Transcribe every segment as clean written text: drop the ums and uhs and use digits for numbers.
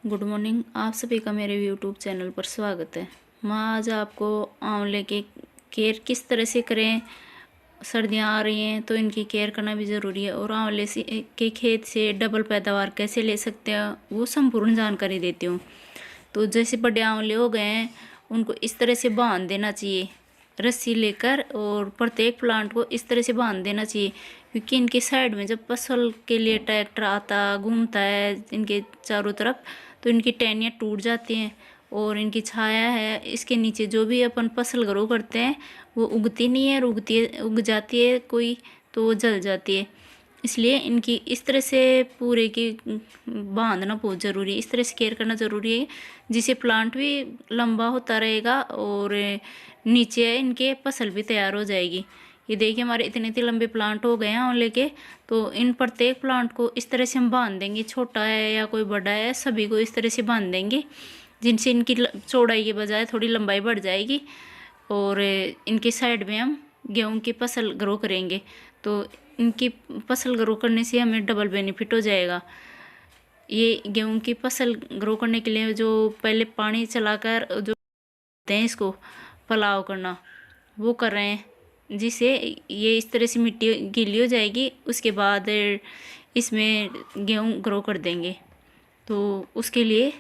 Good morning. आप सभी का मेरे यूट्यूब चैनल पर स्वागत है। मैं आज आपको आंवले के केयर किस तरह से करें, सर्दियां आ रही हैं तो इनकी केयर करना भी ज़रूरी है, और आंवले से के खेत से डबल पैदावार कैसे ले सकते हैं वो संपूर्ण जानकारी देती हूँ। तो जैसे बड़े आंवले हो गए हैं उनको इस तरह से बांध देना चाहिए रस्सी लेकर, और प्रत्येक प्लांट को इस तरह से बांध देना चाहिए, क्योंकि इनके साइड में जब फसल के लिए ट्रैक्टर आता घूमता है इनके चारों तरफ तो इनकी टहनियाँ टूट जाती हैं, और इनकी छाया है इसके नीचे जो भी अपन फसल ग्रो करते हैं वो उगती नहीं है, और उग जाती है कोई तो वो जल जाती है। इसलिए इनकी इस तरह से पूरे की बांधना बहुत ज़रूरी है, इस तरह से केयर करना ज़रूरी है जिससे प्लांट भी लंबा होता रहेगा और नीचे इनके फसल भी तैयार हो जाएगी। ये देखिए हमारे इतने इतने लंबे प्लांट हो गए हैं आंवले के, तो इन प्रत्येक प्लांट को इस तरह से हम बांध देंगे, छोटा है या कोई बड़ा है सभी को इस तरह से बांध देंगे, जिनसे इनकी चौड़ाई के बजाय थोड़ी लंबाई बढ़ जाएगी, और इनके साइड में हम गेहूं की फसल ग्रो करेंगे। तो इनकी फसल ग्रो करने से हमें डबल बेनिफिट हो जाएगा। ये गेहूं की फसल ग्रो करने के लिए जो पहले पानी चलाकर जो हैं इसको पलाव करना वो कर रहे हैं, जिससे ये इस तरह से मिट्टी गीली हो जाएगी, उसके बाद इसमें गेहूं ग्रो कर देंगे। तो उसके लिए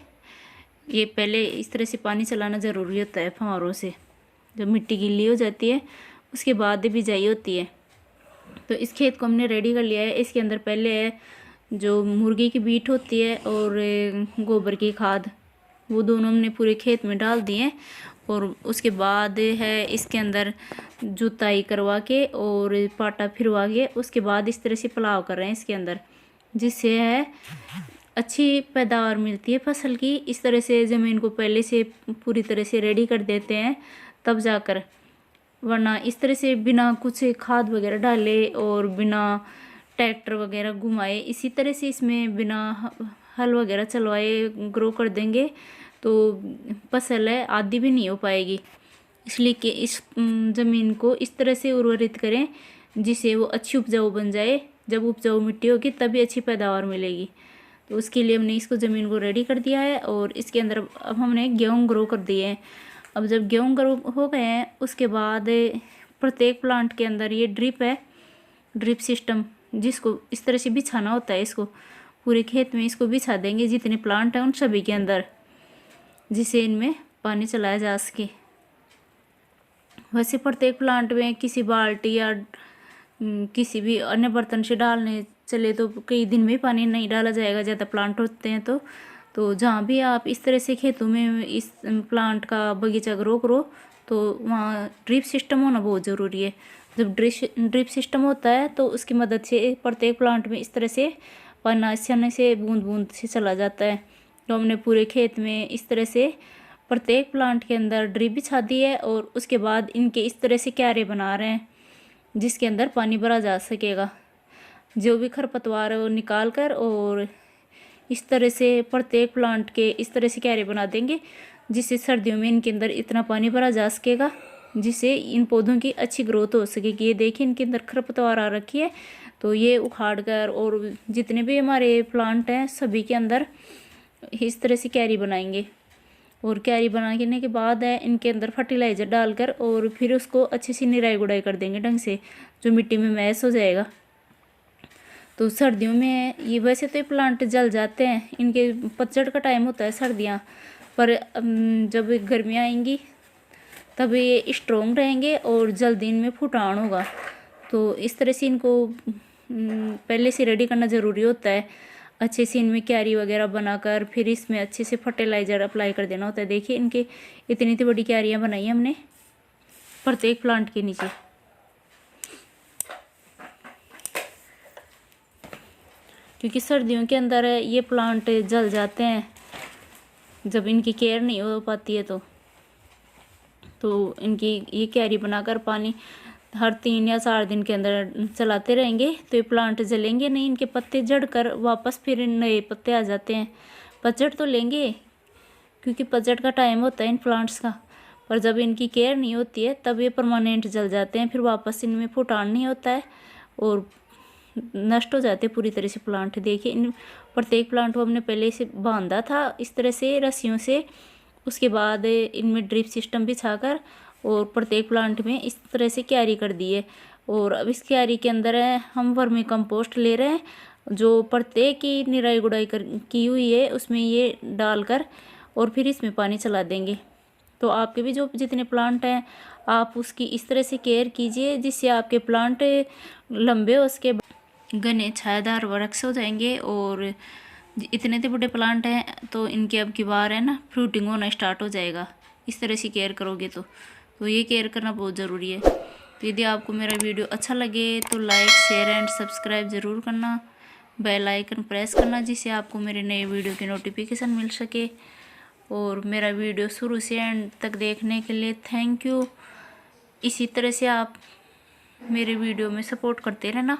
ये पहले इस तरह से पानी चलाना ज़रूरी होता है फव्वारों से। जब मिट्टी गीली हो जाती है उसके बाद बिजाई होती है। तो इस खेत को हमने रेडी कर लिया है। इसके अंदर पहले है जो मुर्गी की बीट होती है और गोबर की खाद, वो दोनों हमने पूरे खेत में डाल दिए हैं, और उसके बाद है इसके अंदर जुताई करवा के और पाटा फिरवा के उसके बाद इस तरह से पलाव कर रहे हैं इसके अंदर, जिससे है अच्छी पैदावार मिलती है फसल की। इस तरह से ज़मीन को पहले से पूरी तरह से रेडी कर देते हैं तब जाकर, वरना इस तरह से बिना कुछ खाद वगैरह डाले और बिना ट्रैक्टर वगैरह घुमाए इसी तरह से इसमें बिना हल वगैरह चलवाए ग्रो कर देंगे तो फसल है आधी भी नहीं हो पाएगी। इसलिए कि इस ज़मीन को इस तरह से उर्वरित करें जिससे वो अच्छी उपजाऊ बन जाए। जब उपजाऊ मिट्टी होगी तभी अच्छी पैदावार मिलेगी। तो उसके लिए हमने इसको ज़मीन को रेडी कर दिया है, और इसके अंदर अब हमने गेहूँ ग्रो कर दिए हैं। अब जब गेहूँ ग्रो हो गए हैं उसके बाद प्रत्येक प्लांट के अंदर ये ड्रिप है, ड्रिप सिस्टम, जिसको इस तरह से बिछाना होता है। इसको पूरे खेत में इसको बिछा देंगे जितने प्लांट हैं उन सभी के अंदर, जिससे इनमें पानी चलाया जा सके। वैसे प्रत्येक प्लांट में किसी बाल्टी या किसी भी अन्य बर्तन से डालने चले तो कई दिन में पानी नहीं डाला जाएगा, ज़्यादा प्लांट होते हैं तो जहाँ भी आप इस तरह से खेतों में इस प्लांट का बगीचा ग्रो करो तो वहाँ ड्रिप सिस्टम होना बहुत ज़रूरी है। जब ड्रिप सिस्टम होता है तो उसकी मदद से प्रत्येक प्लांट में इस तरह से पानी आसानी से बूंद बूंद से चला जाता है। तो हमने पूरे खेत में इस तरह से प्रत्येक प्लांट के अंदर ड्रिप बिछा दी है, और उसके बाद इनके इस तरह से क्यारे बना रहे हैं जिसके अंदर पानी भरा जा सकेगा। जो भी खरपतवार है वो निकाल कर और इस तरह से प्रत्येक प्लांट के इस तरह से क्यारे बना देंगे, जिससे सर्दियों में इनके अंदर इतना पानी भरा जा सकेगा जिससे इन पौधों की अच्छी ग्रोथ हो सकेगी। ये देखिए इनके अंदर खरपतवार आ रखी है, तो ये उखाड़ कर और जितने भी हमारे प्लांट हैं सभी के अंदर इस तरह से क्यारी बनाएंगे, और क्यारी बनाने के बाद है इनके अंदर फर्टिलाइज़र डालकर और फिर उसको अच्छे से निराई गुड़ाई कर देंगे ढंग से, जो मिट्टी में मैश हो जाएगा। तो सर्दियों में ये वैसे तो ये प्लांट जल जाते हैं, इनके पतझड़ का टाइम होता है सर्दियाँ, पर जब गर्मियाँ आएंगी तब ये स्ट्रोंग रहेंगे और जल्दी इनमें फुटान होगा। तो इस तरह से इनको पहले से रेडी करना ज़रूरी होता है। अच्छे से इनमें क्यारी वगैरह बनाकर फिर इसमें अच्छे से फर्टिलाइज़र अप्लाई कर देना होता है। देखिए इनके इतनी इतनी बड़ी क्यारियाँ बनाई हैं हमने प्रत्येक प्लांट के नीचे, क्योंकि सर्दियों के अंदर ये प्लांट जल जाते हैं जब इनकी केयर नहीं हो पाती है। तो इनकी ये क्यारी बनाकर पानी हर 3 या 4 दिन के अंदर चलाते रहेंगे तो ये प्लांट जलेंगे नहीं, इनके पत्ते जड़ कर वापस फिर नए पत्ते आ जाते हैं। पतझड़ तो लेंगे क्योंकि पतझड़ का टाइम होता है इन प्लांट्स का, पर जब इनकी केयर नहीं होती है तब ये परमानेंट जल जाते हैं, फिर वापस इनमें फुटान नहीं होता है और नष्ट हो जाते पूरी तरह से प्लांट। देखिए इन प्रत्येक प्लांट को हमने पहले से बांधा था इस तरह से रस्सियों से, उसके बाद इनमें ड्रिप सिस्टम बिछाकर और प्रत्येक प्लांट में इस तरह से क्यारी कर दी है। और अब इस क्यारी के अंदर हम वर्मी कंपोस्ट ले रहे हैं, जो प्रत्येक की निराई गुड़ाई की हुई है उसमें ये डालकर और फिर इसमें पानी चला देंगे। तो आपके भी जो जितने प्लांट हैं आप उसकी इस तरह से केयर कीजिए जिससे आपके प्लांट लंबे उसके घने छायादार वृक्ष हो जाएंगे। और इतने तो बड़े प्लांट हैं तो इनके अब की बार है ना फ्रूटिंग होना स्टार्ट हो जाएगा इस तरह से केयर करोगे तो ये केयर करना बहुत ज़रूरी है। तो यदि आपको मेरा वीडियो अच्छा लगे तो लाइक शेयर एंड सब्सक्राइब ज़रूर करना, बेल आइकन प्रेस करना जिससे आपको मेरे नए वीडियो की नोटिफिकेशन मिल सके। और मेरा वीडियो शुरू से एंड तक देखने के लिए थैंक यू। इसी तरह से आप मेरे वीडियो में सपोर्ट करते रहना।